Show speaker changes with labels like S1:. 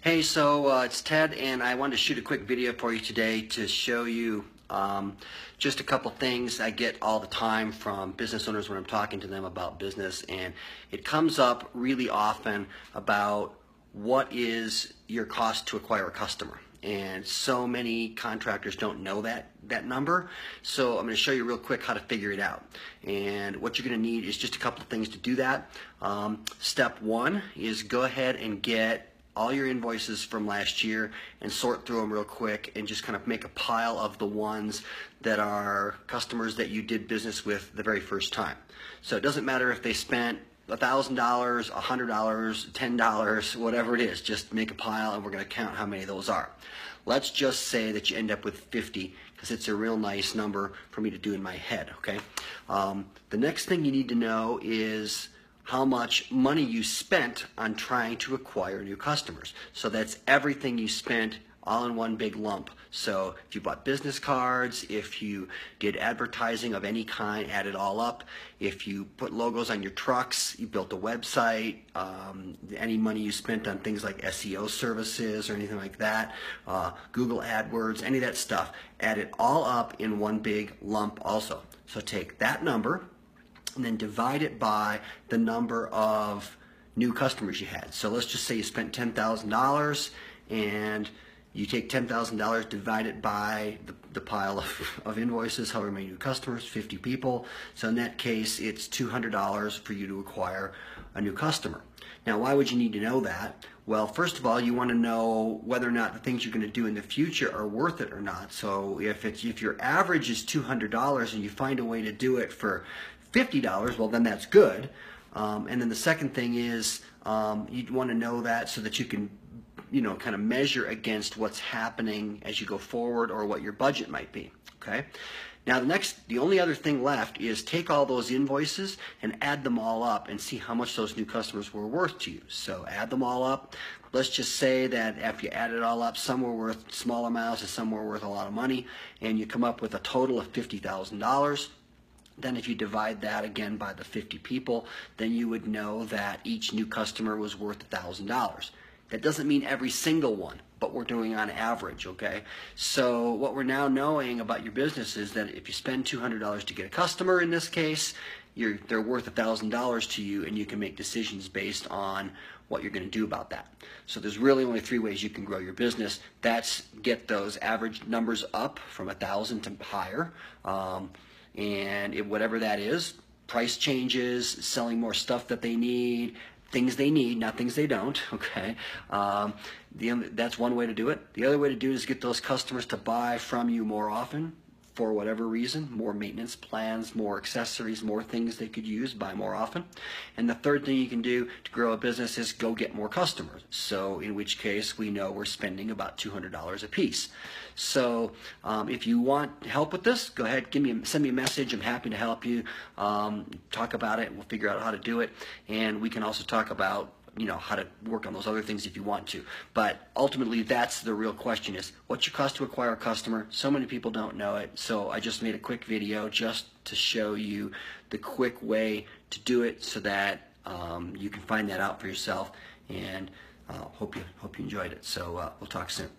S1: Hey, so it's Ted, and I wanted to shoot a quick video for you today to show you just a couple things I get all the time from business owners when I'm talking to them about business, and it comes up really often about what is your cost to acquire a customer. And so many contractors don't know that number, so I'm going to show you real quick how to figure it out. And what you're going to need is just a couple of things to do that. Step one is go ahead and get all your invoices from last year and sort through them real quick and just kind of make a pile of the ones that are customers that you did business with the very first time. So it doesn't matter if they spent $1,000, $100, $10, whatever it is, just make a pile and we're going to count how many of those are. Let's just say that you end up with 50 because it's a real nice number for me to do in my head, okay? The next thing you need to know is how much money you spent on trying to acquire new customers. So that's everything you spent all in one big lump. So if you bought business cards, if you did advertising of any kind, add it all up. If you put logos on your trucks, you built a website, any money you spent on things like SEO services or anything like that, Google AdWords, any of that stuff, add it all up in one big lump also. So take that number and then divide it by the number of new customers you had. So let's just say you spent $10,000 and you take $10,000, divide it by the pile of invoices, however many new customers, 50 people. So in that case, it's $200 for you to acquire a new customer. Now, why would you need to know that? Well, first of all, you want to know whether or not the things you're going to do in the future are worth it or not. So if your average is $200 and you find a way to do it for $50, well, then that's good. And then the second thing is you'd want to know that so that you can, kind of measure against what's happening as you go forward or what your budget might be. Okay. Now the only other thing left is take all those invoices and add them all up and see how much those new customers were worth to you. So add them all up. Let's just say that after you add it all up, some were worth small amounts and some were worth a lot of money, and you come up with a total of $50,000. Then if you divide that again by the 50 people, then you would know that each new customer was worth $1,000. That doesn't mean every single one, but we're doing on average, okay? So what we're now knowing about your business is that if you spend $200 to get a customer in this case, they're worth $1,000 to you, and you can make decisions based on what you're going to do about that. So there's really only three ways you can grow your business. That's get those average numbers up from 1,000 to higher. And whatever that is, price changes, selling more stuff that they need, things they need, not things they don't, okay? That's one way to do it. The other way to do it is get those customers to buy from you more often for whatever reason, more maintenance plans, more accessories, more things they could use, buy more often. And the third thing you can do to grow a business is go get more customers. So in which case we know we're spending about $200 a piece. So if you want help with this, go ahead, send me a message. I'm happy to help you. Talk about it. We'll figure out how to do it. And we can also talk about how to work on those other things if you want to. But ultimately, that's the real question is, what's your cost to acquire a customer? So many people don't know it. So I just made a quick video just to show you the quick way to do it so that you can find that out for yourself. And hope you enjoyed it. So we'll talk soon.